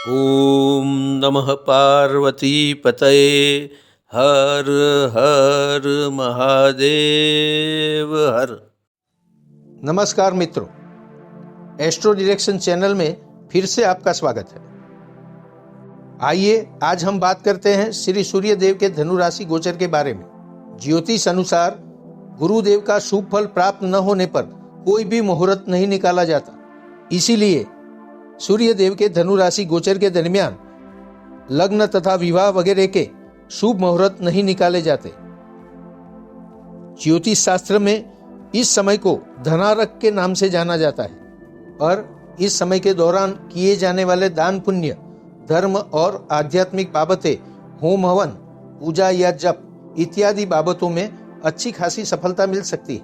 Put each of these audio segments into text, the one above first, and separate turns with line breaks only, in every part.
ओम नमः पार्वती पतये हर हर महादेव हर।
नमस्कार मित्रों, एस्ट्रो डायरेक्शन चैनल में फिर से आपका स्वागत है। आइए आज हम बात करते हैं श्री सूर्य देव के धनु राशि गोचर के बारे में। ज्योतिष अनुसार गुरुदेव का शुभ फल प्राप्त न होने पर कोई भी मुहूर्त नहीं निकाला जाता। इसीलिए सूर्य देव के धनु राशि गोचर के दरमियान लग्न तथा विवाह वगैरह के शुभ मुहूर्त नहीं निकाले जाते। ज्योतिष शास्त्र में इस समय को धनारक के नाम से जाना जाता है और इस समय के दौरान किए जाने वाले दान पुण्य, धर्म और आध्यात्मिक बाबतें, होम हवन, पूजा या जप इत्यादि बाबतों में अच्छी खासी सफलता मिल सकती है।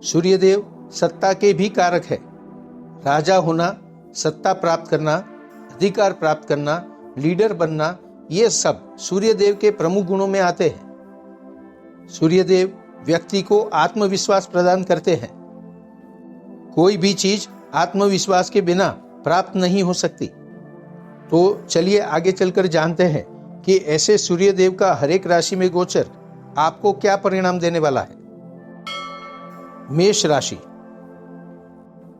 सूर्यदेव सत्ता के भी कारक है। राजा होना, सत्ता प्राप्त करना, अधिकार प्राप्त करना, लीडर बनना, ये सब सूर्यदेव के प्रमुख गुणों में आते हैं। सूर्यदेव व्यक्ति को आत्मविश्वास प्रदान करते हैं। कोई भी चीज आत्मविश्वास के बिना प्राप्त नहीं हो सकती। तो चलिए आगे चलकर जानते हैं कि ऐसे सूर्यदेव का हर एक राशि में गोचर आपको क्या परिणाम देने वाला है। मेष राशि।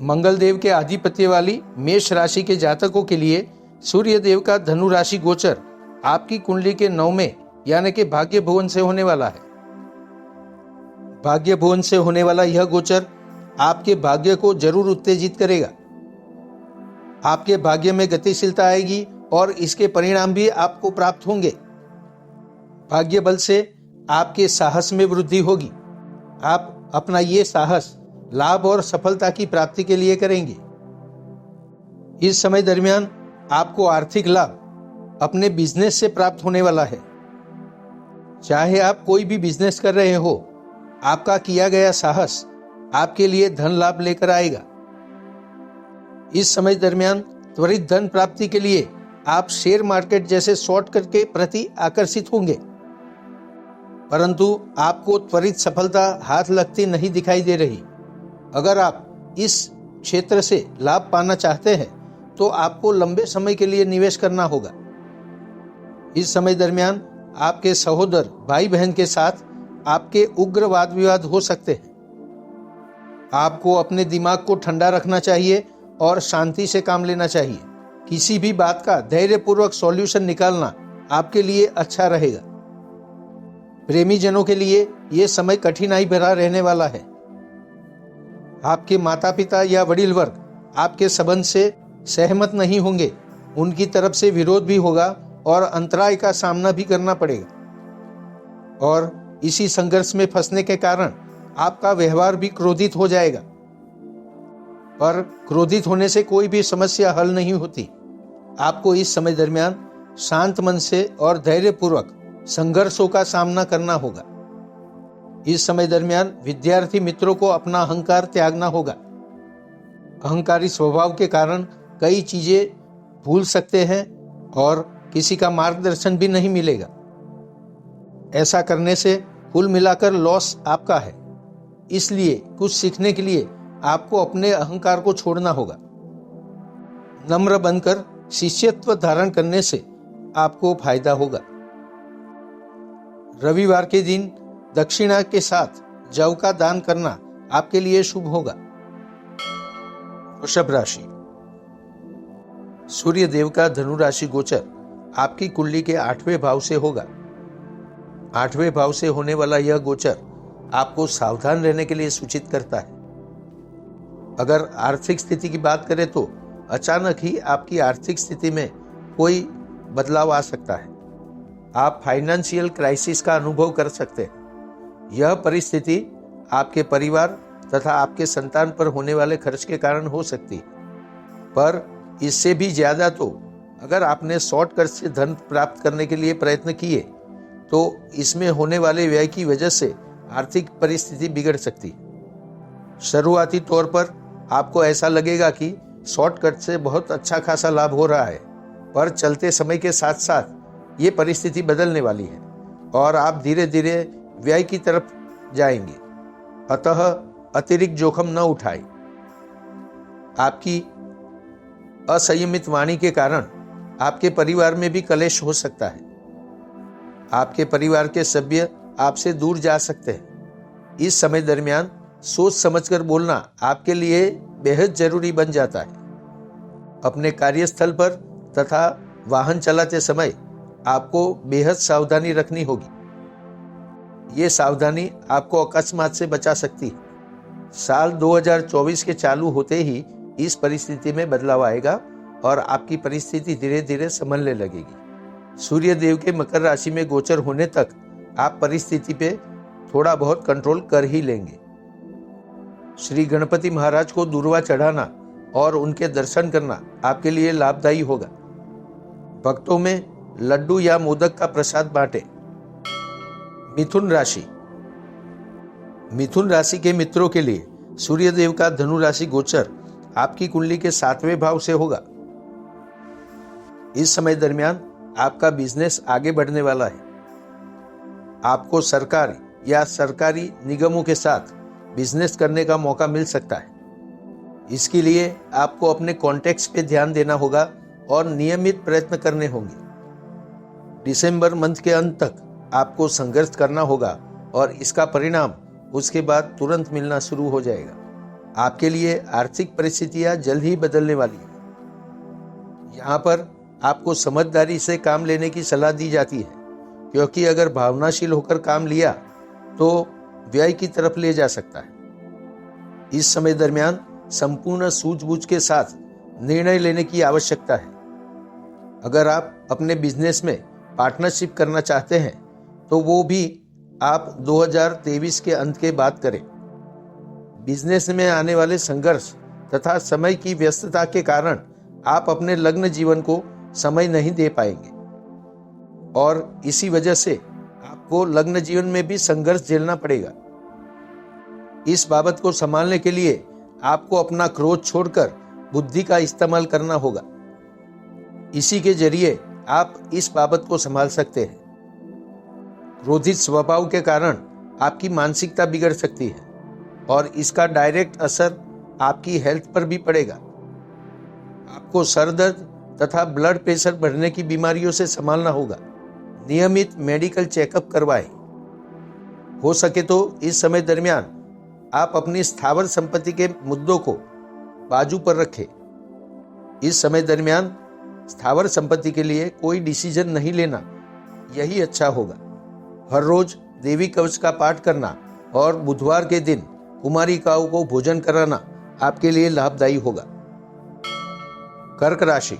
मंगल देव के आधिपत्य वाली मेष राशि के जातकों के लिए सूर्य देव का धनु राशि गोचर आपकी कुंडली के 9वें यानी कि भाग्य भवन से होने वाला है। भाग्य भवन से होने वाला यह गोचर आपके भाग्य को जरूर उत्तेजित करेगा। आपके भाग्य में गतिशीलता आएगी और इसके परिणाम भी आपको प्राप्त होंगे। भाग्य बल से आपके साहस में वृद्धि होगी। आप अपना ये साहस लाभ और सफलता की प्राप्ति के लिए करेंगे। इस समय दरमियान आपको आर्थिक लाभ अपने बिजनेस से प्राप्त होने वाला है। चाहे आप कोई भी बिजनेस कर रहे हो, आपका किया गया साहस आपके लिए धन लाभ लेकर आएगा। इस समय दरमियान त्वरित धन प्राप्ति के लिए आप शेयर मार्केट जैसे शॉर्टकट के प्रति आकर्षित होंगे, परंतु आपको त्वरित सफलता हाथ लगती नहीं दिखाई दे रही। अगर आप इस क्षेत्र से लाभ पाना चाहते हैं तो आपको लंबे समय के लिए निवेश करना होगा। इस समय दरमियान आपके सहोदर भाई बहन के साथ आपके उग्र वाद विवाद हो सकते हैं। आपको अपने दिमाग को ठंडा रखना चाहिए और शांति से काम लेना चाहिए। किसी भी बात का धैर्यपूर्वक सॉल्यूशन निकालना आपके लिए अच्छा रहेगा। प्रेमी जनों के लिए यह समय कठिनाई भरा रहने वाला है। आपके माता पिता या वडील वर्ग आपके संबंध से सहमत नहीं होंगे। उनकी तरफ से विरोध भी होगा और अंतराय का सामना भी करना पड़ेगा और इसी संघर्ष में फंसने के कारण आपका व्यवहार भी क्रोधित हो जाएगा। पर क्रोधित होने से कोई भी समस्या हल नहीं होती। आपको इस समय दरमियान शांत मन से और धैर्यपूर्वक संघर्षों का सामना करना होगा। इस समय दरमियान विद्यार्थी मित्रों को अपना अहंकार त्यागना होगा। अहंकारी स्वभाव के कारण कई चीजें भूल सकते हैं और किसी का मार्गदर्शन भी नहीं मिलेगा। ऐसा करने से कुल मिलाकर लॉस आपका है। इसलिए कुछ सीखने के लिए आपको अपने अहंकार को छोड़ना होगा। नम्र बनकर शिष्यत्व धारण करने से आपको फायदा होगा। रविवार के दिन दक्षिणा के साथ जव का दान करना आपके लिए शुभ होगा। वृषभ राशि। सूर्य देव का धनु राशि गोचर आपकी कुंडली के 8वें भाव से होगा। 8वें भाव से होने वाला यह गोचर आपको सावधान रहने के लिए सूचित करता है। अगर आर्थिक स्थिति की बात करें तो अचानक ही आपकी आर्थिक स्थिति में कोई बदलाव आ सकता है। आप फाइनेंशियल क्राइसिस का अनुभव कर सकते हैं। यह परिस्थिति आपके परिवार तथा आपके संतान पर होने वाले खर्च के कारण हो सकती है, पर इससे भी ज्यादा तो अगर आपने शॉर्टकट से धन प्राप्त करने के लिए प्रयत्न किए तो इसमें होने वाले व्यय की वजह से आर्थिक परिस्थिति बिगड़ सकती है। शुरुआती तौर पर आपको ऐसा लगेगा कि शॉर्टकट से बहुत अच्छा खासा लाभ हो रहा है, पर चलते समय के साथ साथ ये परिस्थिति बदलने वाली है और आप धीरे धीरे व्यय की तरफ जाएंगे। अतः अतिरिक्त जोखिम न उठाएं। आपकी असंयमित वाणी के कारण आपके परिवार में भी कलेश हो सकता है। आपके परिवार के सभ्य आपसे दूर जा सकते हैं। इस समय दरमियान सोच समझकर बोलना आपके लिए बेहद जरूरी बन जाता है। अपने कार्यस्थल पर तथा वाहन चलाते समय आपको बेहद सावधानी रखनी होगी। ये सावधानी आपको अकस्मात से बचा सकती है। साल 2024 के चालू होते ही इस परिस्थिति में बदलाव आएगा और आपकी परिस्थिति धीरे धीरे संभलने लगेगी। सूर्य देव के मकर राशि में गोचर होने तक आप परिस्थिति पे थोड़ा बहुत कंट्रोल कर ही लेंगे। श्री गणपति महाराज को दूर्वा चढ़ाना और उनके दर्शन करना आपके लिए लाभदायी होगा। भक्तों में लड्डू या मोदक का प्रसाद बांटे। मिथुन राशि। मिथुन राशि के मित्रों के लिए सूर्य देव का धनु राशि गोचर आपकी कुंडली के 7वें भाव से होगा। इस समय दरमियान आपका बिजनेस आगे बढ़ने वाला है। आपको सरकार या सरकारी निगमों के साथ बिजनेस करने का मौका मिल सकता है। इसके लिए आपको अपने कॉन्टेक्ट्स पे ध्यान देना होगा और नियमित प्रयत्न करने होंगे। दिसंबर मंथ के अंत तक आपको संघर्ष करना होगा और इसका परिणाम उसके बाद तुरंत मिलना शुरू हो जाएगा। आपके लिए आर्थिक परिस्थितियां जल्द ही बदलने वाली है। यहाँ पर आपको समझदारी से काम लेने की सलाह दी जाती है, क्योंकि अगर भावनाशील होकर काम लिया तो व्यय की तरफ ले जा सकता है। इस समय दरमियान संपूर्ण सूझबूझ के साथ निर्णय लेने की आवश्यकता है। अगर आप अपने बिजनेस में पार्टनरशिप करना चाहते हैं तो वो भी आप 2023 के अंत के बाद करें। बिजनेस में आने वाले संघर्ष तथा समय की व्यस्तता के कारण आप अपने लग्न जीवन को समय नहीं दे पाएंगे और इसी वजह से आपको लग्न जीवन में भी संघर्ष झेलना पड़ेगा। इस बाबत को संभालने के लिए आपको अपना क्रोध छोड़कर बुद्धि का इस्तेमाल करना होगा। इसी के जरिए आप इस बाबत को संभाल सकते हैं। क्रोधित स्वभाव के कारण आपकी मानसिकता बिगड़ सकती है और इसका डायरेक्ट असर आपकी हेल्थ पर भी पड़ेगा। आपको सर दर्द तथा ब्लड प्रेशर बढ़ने की बीमारियों से संभालना होगा। नियमित मेडिकल चेकअप करवाएं। हो सके तो इस समय दरमियान आप अपनी स्थावर संपत्ति के मुद्दों को बाजू पर रखें। इस समय दरमियान स्थावर संपत्ति के लिए कोई डिसीजन नहीं लेना, यही अच्छा होगा। हर रोज देवी कवच का पाठ करना और बुधवार के दिन कुमारी काऊ को भोजन कराना आपके लिए लाभदायी होगा। कर्क राशि।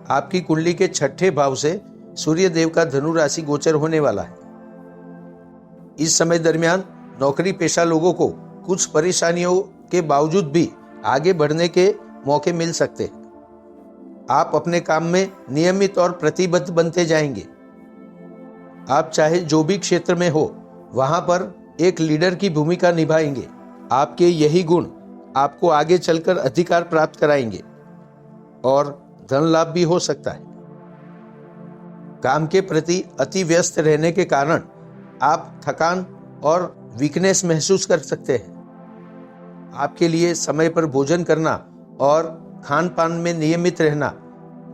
आपकी कुंडली के 6ठे भाव से सूर्य देव का धनु राशि गोचर होने वाला है। इस समय दरमियान नौकरी पेशा लोगों को कुछ परेशानियों के बावजूद भी आगे बढ़ने के मौके मिल सकते हैं। आप अपने काम में नियमित और प्रतिबद्ध बनते जाएंगे। आप चाहे जो भी क्षेत्र में हो वहां पर एक लीडर की भूमिका निभाएंगे। आपके यही गुण आपको आगे चलकर अधिकार प्राप्त कराएंगे और धन लाभ भी हो सकता है। काम के प्रति अति व्यस्त रहने के कारण आप थकान और वीकनेस महसूस कर सकते हैं। आपके लिए समय पर भोजन करना और खान पान में नियमित रहना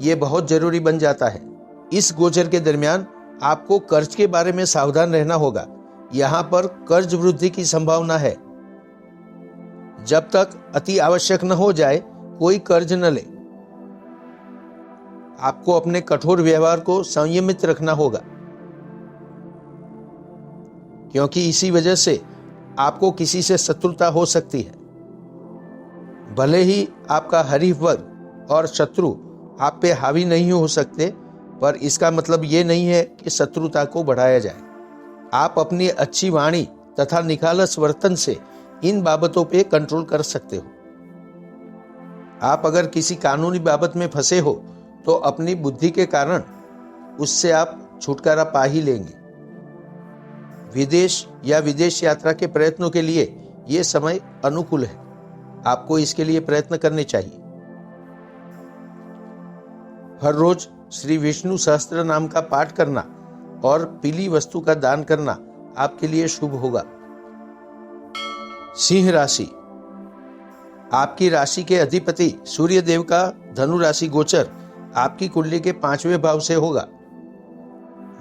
ये बहुत जरूरी बन जाता है। इस गोचर के दरमियान आपको कर्ज के बारे में सावधान रहना होगा। यहाँ पर कर्ज वृद्धि की संभावना है। जब तक अति आवश्यक न हो जाए कोई कर्ज न ले। आपको अपने कठोर व्यवहार को संयमित रखना होगा, क्योंकि इसी वजह से आपको किसी से शत्रुता हो सकती है। भले ही आपका हरीफ वर्ग और शत्रु आप पे हावी नहीं हो सकते, पर इसका मतलब ये नहीं है कि शत्रुता को बढ़ाया जाए। आप अपनी अच्छी वाणी तथा निखालस वर्तन से इन बाबतों पे कंट्रोल कर सकते हो। आप अगर किसी कानूनी बाबत में फंसे हो तो अपनी बुद्धि के कारण उससे आप छुटकारा पा ही लेंगे। विदेश या विदेश यात्रा के प्रयत्नों के लिए ये समय अनुकूल है। आपको इसके लिए प्रयत्न करने चाहिए। हर रोज श्री विष्णु सहस्त्र नाम का पाठ करना और पीली वस्तु का दान करना आपके लिए शुभ होगा। सिंह राशि। आपकी राशि के अधिपति सूर्य देव का धनु राशि गोचर आपकी कुंडली के 5वें भाव से होगा।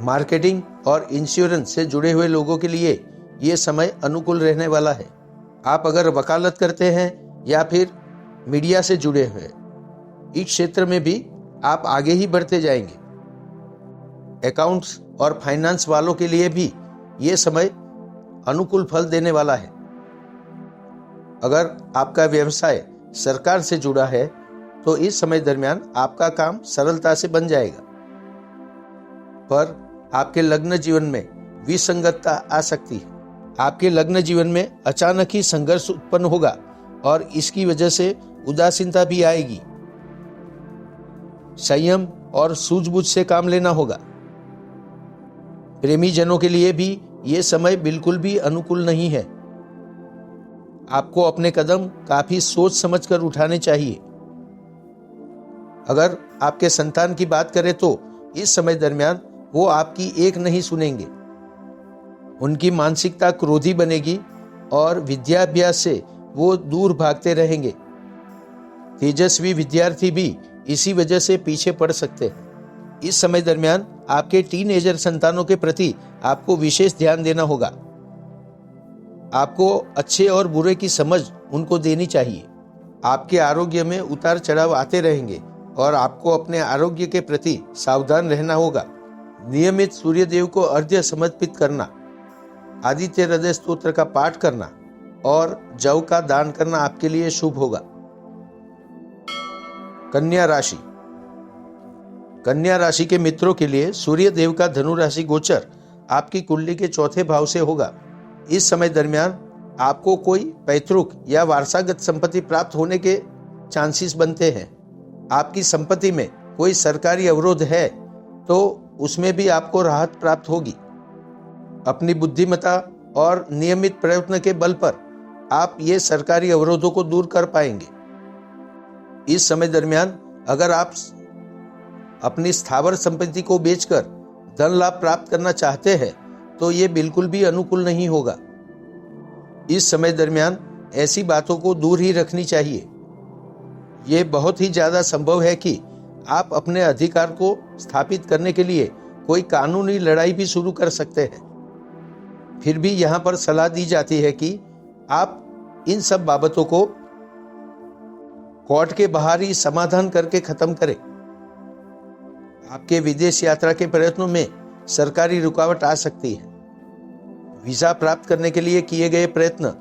मार्केटिंग और इंश्योरेंस से जुड़े हुए लोगों के लिए ये समय अनुकूल रहने वाला है। आप अगर वकालत करते हैं या फिर मीडिया से जुड़े हुए हैं, इस क्षेत्र में भी आप आगे ही बढ़ते जाएंगे। अकाउंट्स और फाइनेंस वालों के लिए भी ये समय अनुकूल फल देने वाला है। अगर आपका व्यवसाय सरकार से जुड़ा है तो इस समय दरमियान आपका काम सरलता से बन जाएगा। पर आपके लग्न जीवन में विसंगतता आ सकती है। आपके लग्न जीवन में अचानक ही संघर्ष उत्पन्न होगा और इसकी वजह से उदासीनता भी आएगी। संयम और सूझबूझ से काम लेना होगा। प्रेमी जनों के लिए भी ये समय बिल्कुल भी अनुकूल नहीं है। आपको अपने कदम काफी सोच समझकर उठाने चाहिए। अगर आपके संतान की बात करें तो इस समय दरमियान वो आपकी एक नहीं सुनेंगे। उनकी मानसिकता क्रोधी बनेगी और विद्याभ्यास से वो दूर भागते रहेंगे। तेजस्वी विद्यार्थी भी इसी वजह से पीछे पड़ सकते हैं। इस समय दरमियान आपके टीनएजर संतानों के प्रति आपको विशेष ध्यान देना होगा। आपको अच्छे और बुरे की समझ उनको देनी चाहिए। आपके आरोग्य में उतार चढ़ाव आते रहेंगे और आपको अपने आरोग्य के प्रति सावधान रहना होगा। नियमित सूर्यदेव को अर्घ्य समर्पित करना, आदित्य हृदय स्तोत्र का पाठ करना और जव का दान करना आपके लिए शुभ होगा। कन्या राशि। कन्या राशि के मित्रों के लिए सूर्य देव का धनु राशि गोचर आपकी कुंडली के 4थे भाव से होगा। इस समय दरमियान आपको कोई पैतृक या वारसागत संपत्ति प्राप्त होने के चांसेस बनते हैं। आपकी संपत्ति में कोई सरकारी अवरोध है तो उसमें भी आपको राहत प्राप्त होगी। अपनी बुद्धिमत्ता और नियमित प्रयत्न के बल पर आप ये सरकारी अवरोधों को दूर कर पाएंगे। इस समय दरमियान अगर आप अपनी स्थावर संपत्ति को बेचकर धन लाभ प्राप्त करना चाहते हैं तो ये बिल्कुल भी अनुकूल नहीं होगा। इस समय दरमियान ऐसी बातों को दूर ही रखनी चाहिए। ये बहुत ही ज्यादा संभव है कि आप अपने अधिकार को स्थापित करने के लिए कोई कानूनी लड़ाई भी शुरू कर सकते हैं। फिर भी यहाँ पर सलाह दी जाती है कि आप इन सब बाबतों को कोर्ट के बाहर ही समाधान करके खत्म करें। आपके विदेश यात्रा के प्रयत्नों में सरकारी रुकावट आ सकती है। वीजा प्राप्त करने के लिए किए गए प्रयत्न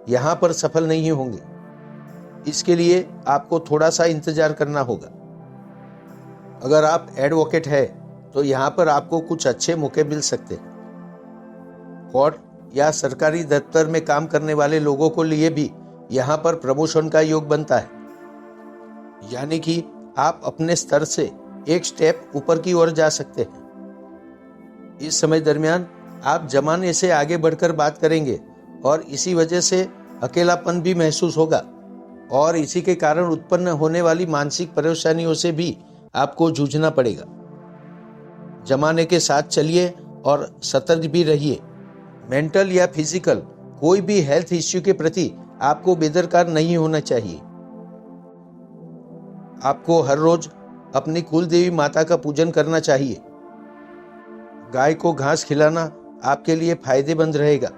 यहाँ पर सफल नहीं होंगे। इसके लिए आपको थोड़ा सा इंतजार करना होगा। अगर आप एडवोकेट है तो यहाँ पर आपको कुछ अच्छे मौके मिल सकते हैं। कोर्ट या सरकारी दफ्तर में काम करने वाले लोगों को लिए भी यहाँ पर प्रमोशन का योग बनता है, यानी कि आप अपने स्तर से एक स्टेप ऊपर की ओर जा सकते हैं। इस समय दरमियान आप जमाने से आगे बढ़कर बात करेंगे और इसी वजह से अकेलापन भी महसूस होगा और इसी के कारण उत्पन्न होने वाली मानसिक परेशानियों से भी आपको जूझना पड़ेगा। जमाने के साथ चलिए और सतर्क भी रहिए। मेंटल या फिजिकल कोई भी हेल्थ इश्यू के प्रति आपको बेदरकार नहीं होना चाहिए। आपको हर रोज अपनी कुल देवी माता का पूजन करना चाहिए। गाय को घास खिलाना आपके लिए फायदेमंद रहेगा।